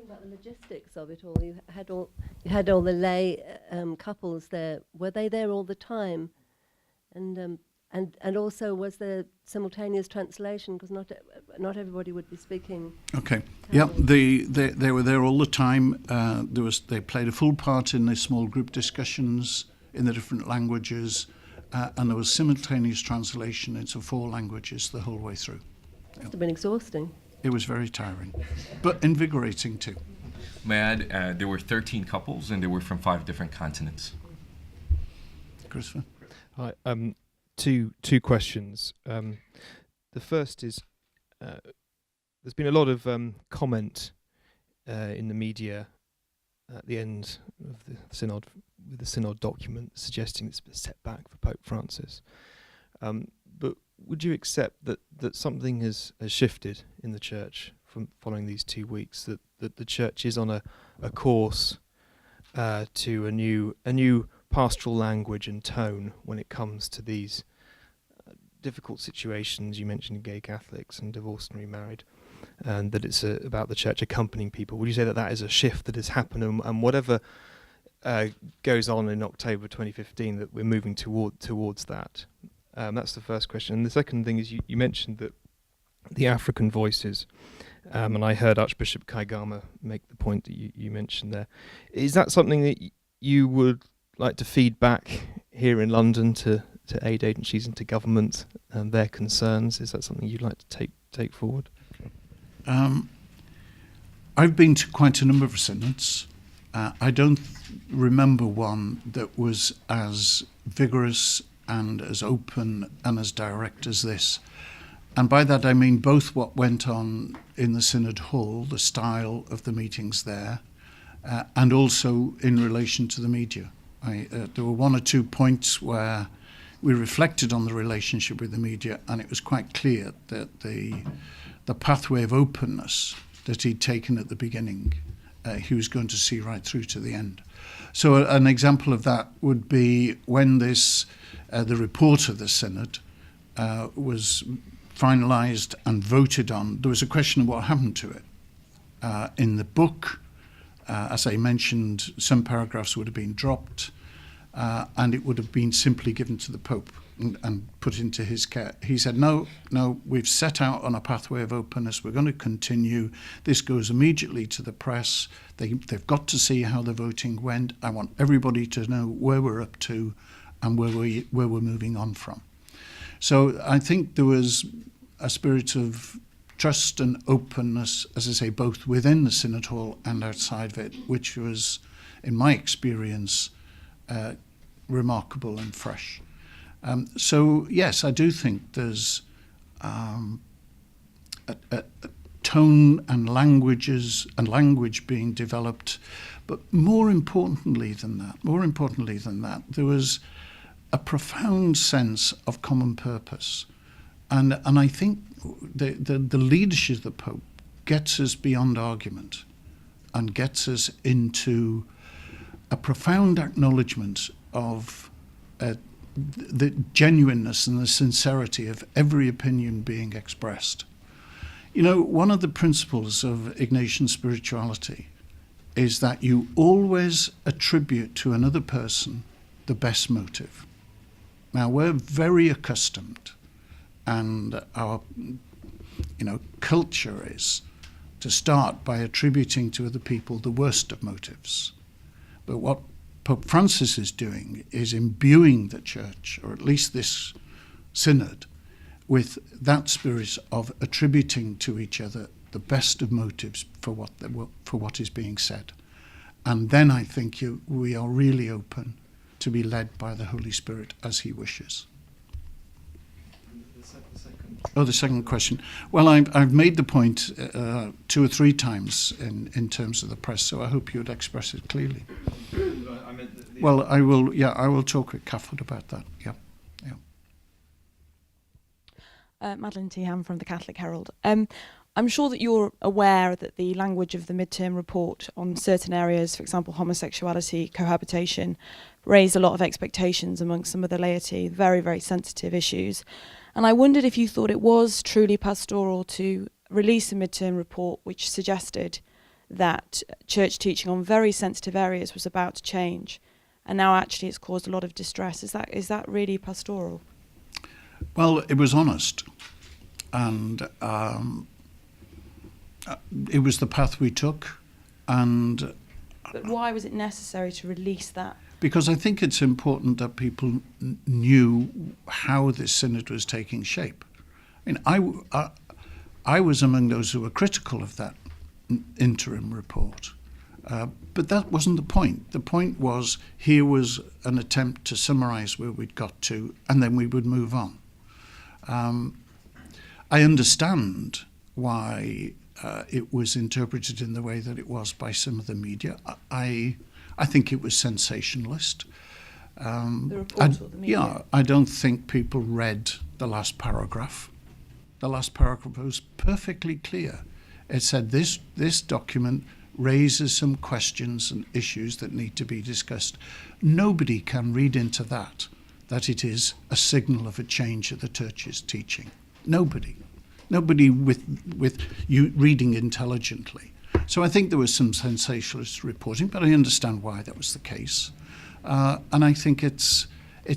about the logistics of it all. You had all the lay couples there. Were they there all the time? And also, was there simultaneous translation? Because not everybody would be speaking. Okay. Yeah, they were there all the time. They played a full part in the small group discussions in the different languages, and there was simultaneous translation into 4 languages the whole way through. Must have been exhausting. It was very tiring, but invigorating too. May I add, there were 13 couples, and they were from 5 different continents. Christopher? Hi. Two questions. The first is, there's been a lot of comment in the media at the end of the synod, with the synod document, suggesting it's a setback for Pope Francis. But would you accept that something has shifted in the Church from following these 2 weeks, that the Church is on a course to a new pastoral language and tone when it comes to these difficult situations? You mentioned gay Catholics and divorced and remarried, and that it's about the Church accompanying people. Would you say that is a shift that has happened, and whatever goes on in October 2015, that we're moving towards that? That's the first question. And the second thing is, you mentioned that the African voices, and I heard Archbishop Kaigama make the point that you mentioned there. Is that something that you would like to feed back here in London to aid agencies and to government and their concerns? Is that something you'd like to take forward? I've been to quite a number of synods. I don't remember one that was as vigorous and as open and as direct as this. And by that I mean both what went on in the Synod Hall, the style of the meetings there, and also in relation to the media. There were 1 or 2 points where we reflected on the relationship with the media, and it was quite clear that the pathway of openness that he'd taken at the beginning, he was going to see right through to the end. So an example of that would be when the report of the Synod was finalised and voted on, there was a question of what happened to it. In the book, as I mentioned, some paragraphs would have been dropped, and it would have been simply given to the Pope and put into his care. He said, no, we've set out on a pathway of openness. We're going to continue. This goes immediately to the press. They've got to see how the voting went. I want everybody to know where we're up to and where we're moving on from. So I think there was a spirit of trust and openness, as I say, both within the Synod Hall and outside of it, which was, in my experience, remarkable and fresh. So yes, I do think there's a tone and language being developed, but more importantly than that, there was a profound sense of common purpose, and I think the leadership of the Pope gets us beyond argument and gets us into a profound acknowledgement of the genuineness and the sincerity of every opinion being expressed. You know, one of the principles of Ignatian spirituality is that you always attribute to another person the best motive. Now, we're very accustomed, and our culture is to start by attributing to other people the worst of motives. But what Pope Francis is doing is imbuing the Church, or at least this synod, with that spirit of attributing to each other the best of motives for what is being said. And then I think we are really open to be led by the Holy Spirit as he wishes. The second question. Well, I've made the point 2 or 3 times in terms of the press, so I hope you would express it clearly. Well, I will talk with Catholic about that. Yeah. Madeline T. Ham from the Catholic Herald. I'm sure that you're aware that the language of the midterm report on certain areas, for example, homosexuality, cohabitation, raised a lot of expectations among some of the laity, very, very sensitive issues. And I wondered if you thought it was truly pastoral to release a midterm report which suggested that church teaching on very sensitive areas was about to change, and now actually it's caused a lot of distress. Is that really pastoral? Well, it was honest, and it was the path we took, and. But why was it necessary to release that? Because I think it's important that people knew how this synod was taking shape. I mean, I was among those who were critical of that interim report, but that wasn't the point. The point was, here was an attempt to summarise where we'd got to, and then we would move on. I understand why it was interpreted in the way that it was by some of the media. I think it was sensationalist. The report or the media? Yeah, I don't think people read the last paragraph. The last paragraph was perfectly clear. It said this document raises some questions and issues that need to be discussed. Nobody can read into that it is a signal of a change of the church's teaching. Nobody with you reading intelligently. So I think there was some sensationalist reporting, but I understand why that was the case. And I think it's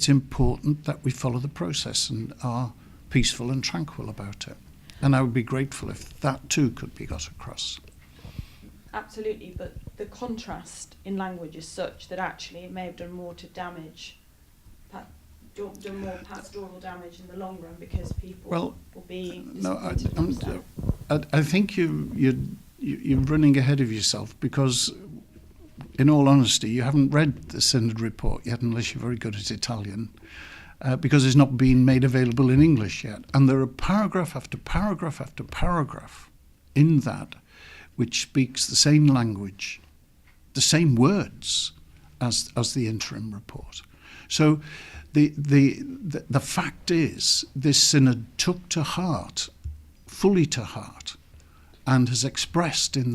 important that we follow the process and are peaceful and tranquil about it. And I would be grateful if that too could be got across. Absolutely, but the contrast in language is such that actually it may have done more to damage, done more pastoral damage in the long run, because people will be disappointed. I think you're running ahead of yourself, because in all honesty, you haven't read the Synod report yet, unless you're very good at Italian, because it's not been made available in English yet. And there are paragraph after paragraph after paragraph in that which speaks the same language, the same words as the interim report. So the fact is, this Synod took to heart, fully to heart, and has expressed in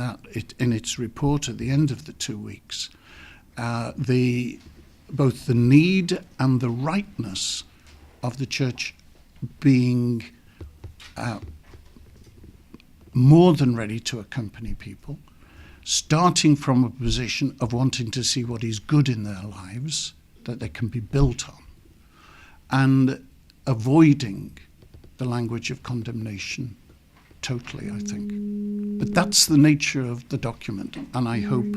its report at the end of the 2 weeks both the need and the rightness of the Church being more than ready to accompany people, starting from a position of wanting to see what is good in their lives that they can be built on, and avoiding the language of condemnation totally, I think. But that's the nature of the document, and I hope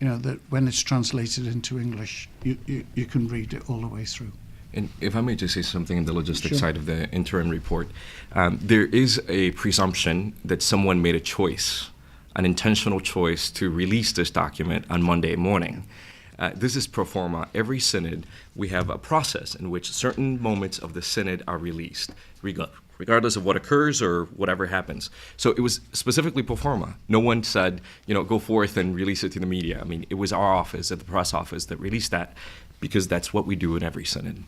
that when it's translated into English, you can read it all the way through. And if I may just say something in the logistics Sure. side of the interim report, there is a presumption that someone made a choice, an intentional choice to release this document on Monday morning. This is pro forma. Every synod, we have a process in which certain moments of the synod are released, regardless of what occurs or whatever happens. So it was specifically pro forma. No one said, go forth and release it to the media. I mean, it was our office at the press office that released that, because that's what we do in every synod.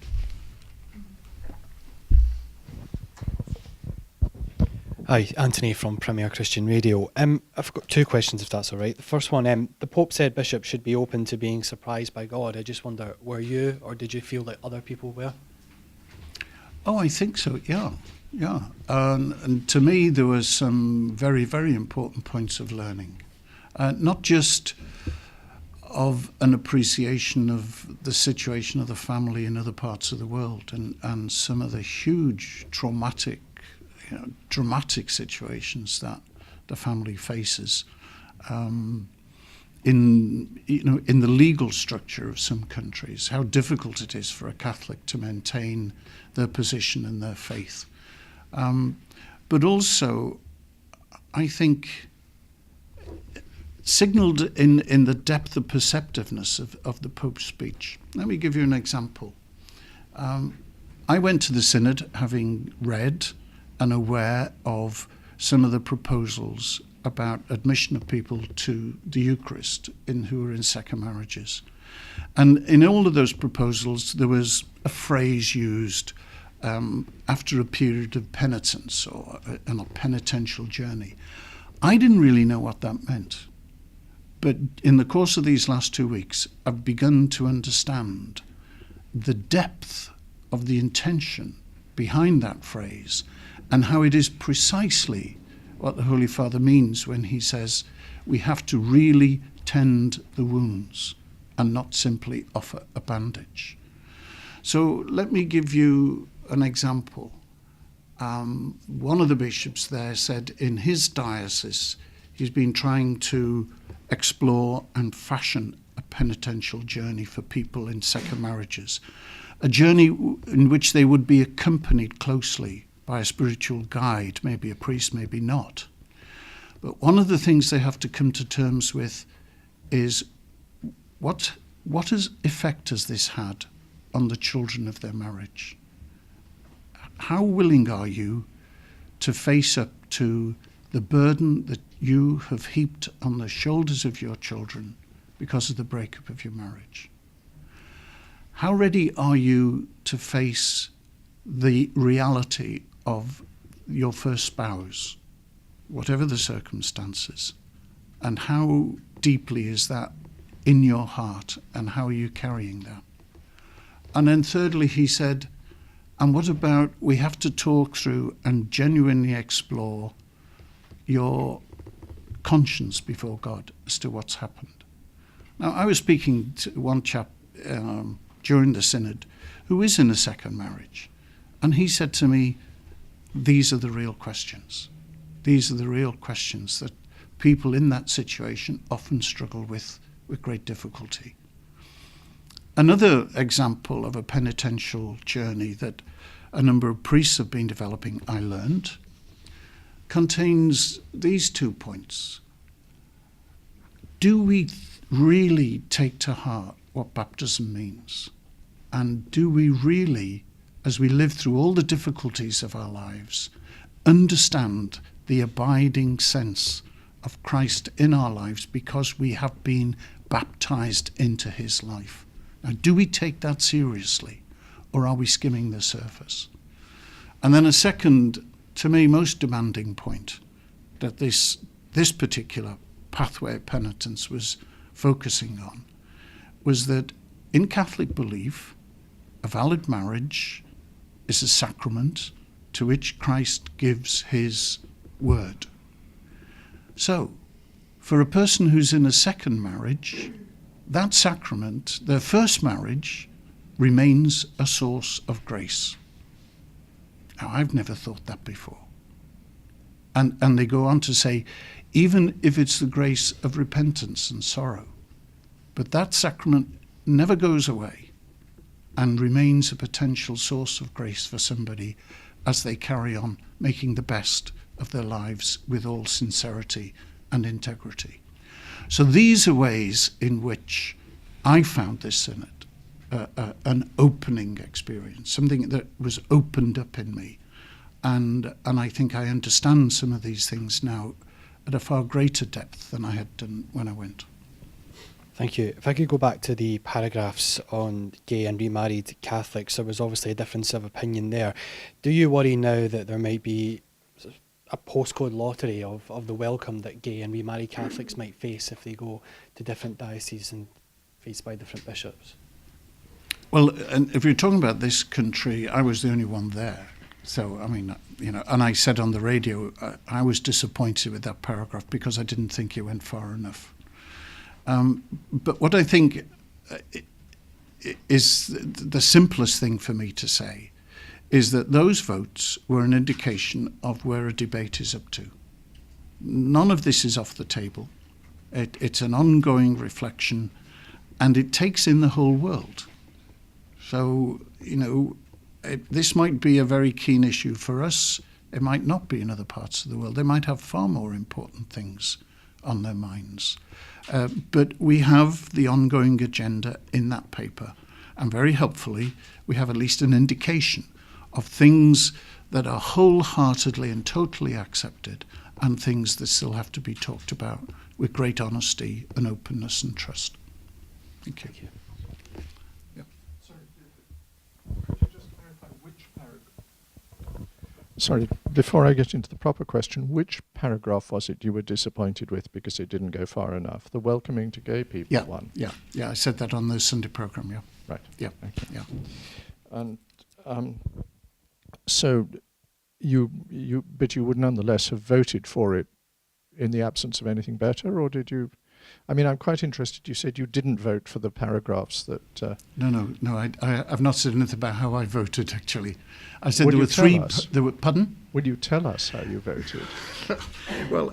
Hi, Anthony from Premier Christian Radio. I've got two questions, if that's all right. The first one, the Pope said bishops should be open to being surprised by God. I just wonder, were you, or did you feel that other people were? Oh, I think so, yeah. And to me, there were some very, very important points of learning. Not just of an appreciation of the situation of the family in other parts of the world, and some of the huge dramatic situations that the family faces in the legal structure of some countries, how difficult it is for a Catholic to maintain their position and their faith. But also, I think, signalled in the depth of perceptiveness of the Pope's speech. Let me give you an example. I went to the Synod having read and aware of some of the proposals about admission of people to the Eucharist who are in second marriages. And in all of those proposals, there was a phrase used after a period of penitence or a penitential journey. I didn't really know what that meant. But in the course of these last 2 weeks, I've begun to understand the depth of the intention behind that phrase, and how it is precisely what the Holy Father means when he says we have to really tend the wounds and not simply offer a bandage. So let me give you an example. One of the bishops there said in his diocese he's been trying to explore and fashion a penitential journey for people in second marriages, a journey in which they would be accompanied closely by a spiritual guide, maybe a priest, maybe not. But one of the things they have to come to terms with is what effect has this had on the children of their marriage? How willing are you to face up to the burden that you have heaped on the shoulders of your children because of the breakup of your marriage? How ready are you to face the reality of your first spouse, whatever the circumstances, and how deeply is that in your heart, and how are you carrying that? And then thirdly, he said, and what about we have to talk through and genuinely explore your conscience before God as to what's happened. Now, I was speaking to one chap during the synod who is in a second marriage, and he said to me, these are the real questions. These are the real questions that people in that situation often struggle with great difficulty. Another example of a penitential journey that a number of priests have been developing, I learned, contains these 2 points. Do we really take to heart what baptism means? And do we really, as we live through all the difficulties of our lives, understand the abiding sense of Christ in our lives because we have been baptized into his life? Now, do we take that seriously, or are we skimming the surface? And then a second, to me, most demanding point that this particular pathway of penitence was focusing on was that in Catholic belief, a valid marriage is a sacrament to which Christ gives his word. So, for a person who's in a second marriage, that sacrament, their first marriage, remains a source of grace. Now, I've never thought that before. And they go on to say, even if it's the grace of repentance and sorrow, but that sacrament never goes away and remains a potential source of grace for somebody as they carry on making the best of their lives with all sincerity and integrity. So these are ways in which I found this synod an opening experience, something that was opened up in me. And I think I understand some of these things now at a far greater depth than I had done when I went. Thank you. If I could go back to the paragraphs on gay and remarried Catholics, there was obviously a difference of opinion there. Do you worry now that there might be a postcode lottery of the welcome that gay and remarried Catholics might face if they go to different dioceses and faced by different bishops? Well, and if you're talking about this country, I was the only one there. So, I mean, and I said on the radio, I was disappointed with that paragraph because I didn't think it went far enough. But what I think is the simplest thing for me to say is that those votes were an indication of where a debate is up to. None of this is off the table. It's an ongoing reflection, and it takes in the whole world. So, this might be a very keen issue for us. It might not be in other parts of the world. They might have far more important things on their minds. But we have the ongoing agenda in that paper. And very helpfully, we have at least an indication of things that are wholeheartedly and totally accepted and things that still have to be talked about with great honesty and openness and trust. Thank you. Thank you. Sorry, before I get into the proper question, which paragraph was it you were disappointed with because it didn't go far enough? The welcoming to gay people one? Yeah, I said that on the Sunday programme, yeah. Right. Yeah, Okay. yeah. And so but you would nonetheless have voted for it in the absence of anything better, or did you? I mean, I'm quite interested. You said you didn't vote for the paragraphs that. No. I've not said anything about how I voted. Actually, I said Would there you were three. tell us? There were. Pardon? Would you tell us how you voted? Well,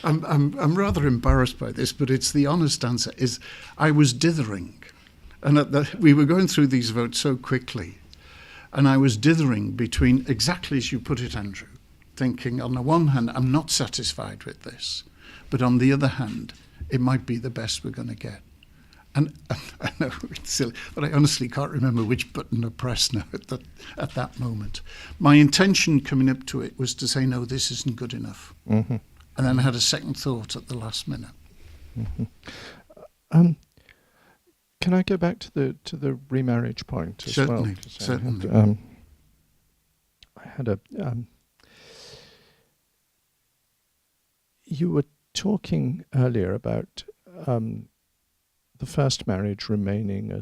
I'm rather embarrassed by this, but it's the honest answer. Is I was dithering, and we were going through these votes so quickly, and I was dithering between exactly as you put it, Andrew, thinking on the one hand I'm not satisfied with this, but on the other hand it might be the best we're going to get. And I know it's silly, but I honestly can't remember which button I pressed now at that moment. My intention coming up to it was to say, no, this isn't good enough. Mm-hmm. And then I had a second thought at the last minute. Mm-hmm. Can I go back to the remarriage point as Certainly, well? certainly. I had a. You were talking earlier about the first marriage remaining a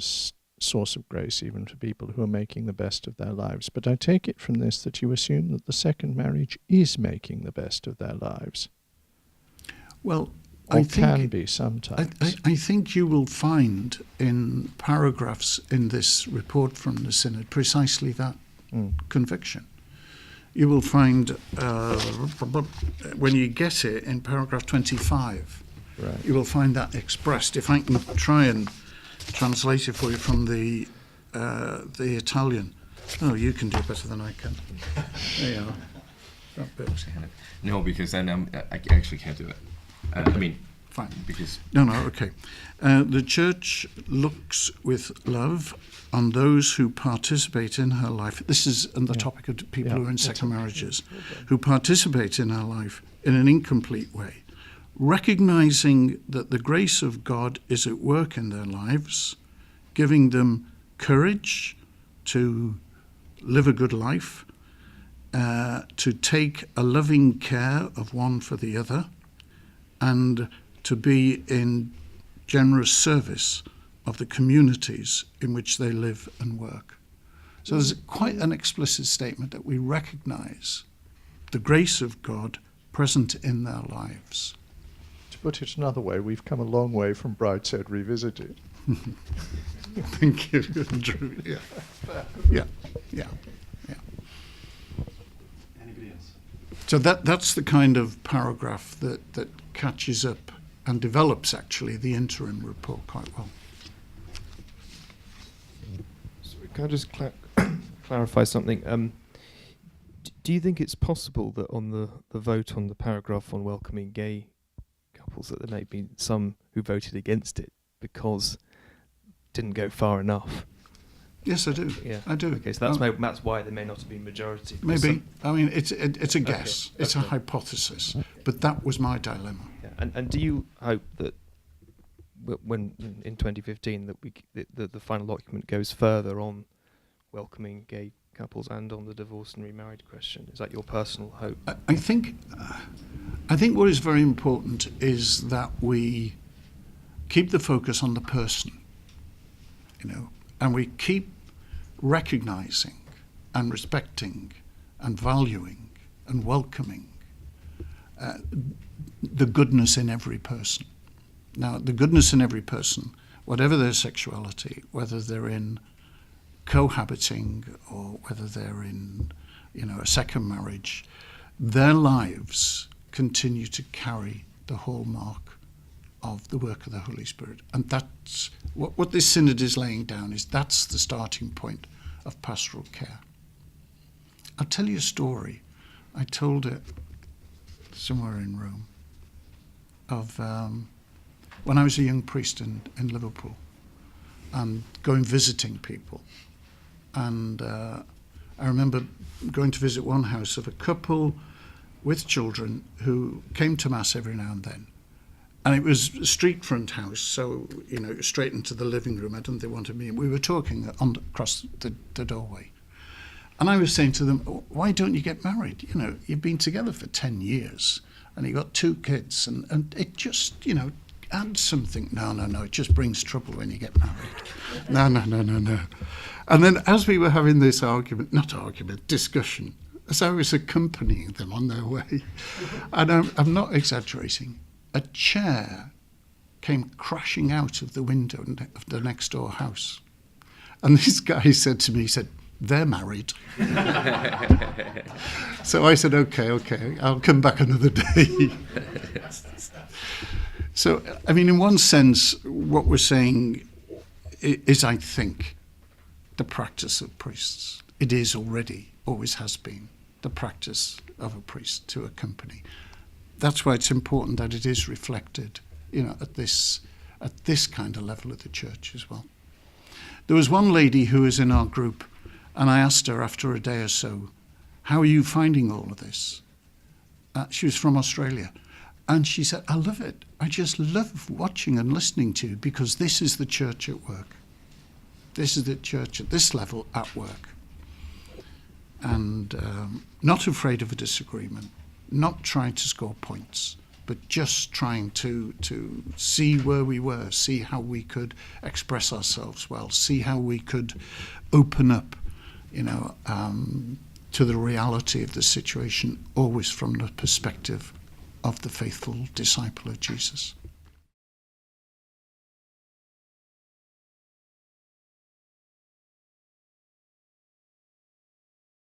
source of grace even for people who are making the best of their lives. But I take it from this that you assume that the second marriage is making the best of their lives. Well, or I think can be sometimes. I think you will find in paragraphs in this report from the Synod precisely that conviction. You will find, when you get it in paragraph 25, right. you will find that expressed. If I can try and translate it for you from the Italian. Oh, you can do it better than I can. There you are. That bit. No, because then I actually can't do it. I mean, fine. Because No, okay. The Church looks with love on those who participate in her life. This is on the topic of people who are in second marriages, who participate in her life in an incomplete way, recognizing that the grace of God is at work in their lives, giving them courage to live a good life, to take a loving care of one for the other, and to be in generous service of the communities in which they live and work. So there's quite an explicit statement that we recognize the grace of God present in their lives. To put it another way, we've come a long way from Brideshead Revisited. Thank you, Andrew. Yeah. Anybody else? So that's the kind of paragraph that catches up and develops actually the interim report quite well. So can I just clarify something? Do you think it's possible that on the vote on the paragraph on welcoming gay couples that there may be some who voted against it because it didn't go far enough? Yes, I do. Yeah, I do. Okay, so that's why there may not have been majority. Maybe. I mean, it's a guess. Okay. It's a hypothesis. But that was my dilemma. Yeah. And do you hope that when in 2015 that the final document goes further on welcoming gay couples and on the divorced and remarried question? Is that your personal hope? I think what is very important is that we keep the focus on the person, and we keep recognizing and respecting and valuing and welcoming the goodness in every person. Now, the goodness in every person, whatever their sexuality, whether they're in cohabiting or whether they're in, a second marriage, their lives continue to carry the hallmark of the work of the Holy Spirit. And that's what this synod is laying down, is that's the starting point of pastoral care. I'll tell you a story. I told it somewhere in Rome of when I was a young priest in Liverpool and going visiting people. And I remember going to visit one house of a couple with children who came to Mass every now and then. And it was a street front house, so, straight into the living room. I don't think they wanted me. We were talking across the doorway. And I was saying to them, why don't you get married? You've been together for 10 years and you've got 2 kids and it just, adds something. No, it just brings trouble when you get married. No. And then as we were having this discussion, as I was accompanying them on their way. And I'm not exaggerating. A chair came crashing out of the window of the next door house. And this guy said to me, he said, "They're married." So I said, okay, I'll come back another day. So, I mean, in one sense, what we're saying is, I think, the practice of priests. It is already, always has been, the practice of a priest to accompany. That's why it's important that it is reflected, at this kind of level of the church as well. There was one lady who was in our group, and I asked her after a day or so, "How are you finding all of this?" She was from Australia. And she said, "I love it. I just love watching and listening to you, because this is the church at work. This is the church at this level at work." And not afraid of a disagreement, not trying to score points, but just trying to see where we were, see how we could express ourselves well, see how we could open up, to the reality of the situation, always from the perspective of the faithful disciple of Jesus.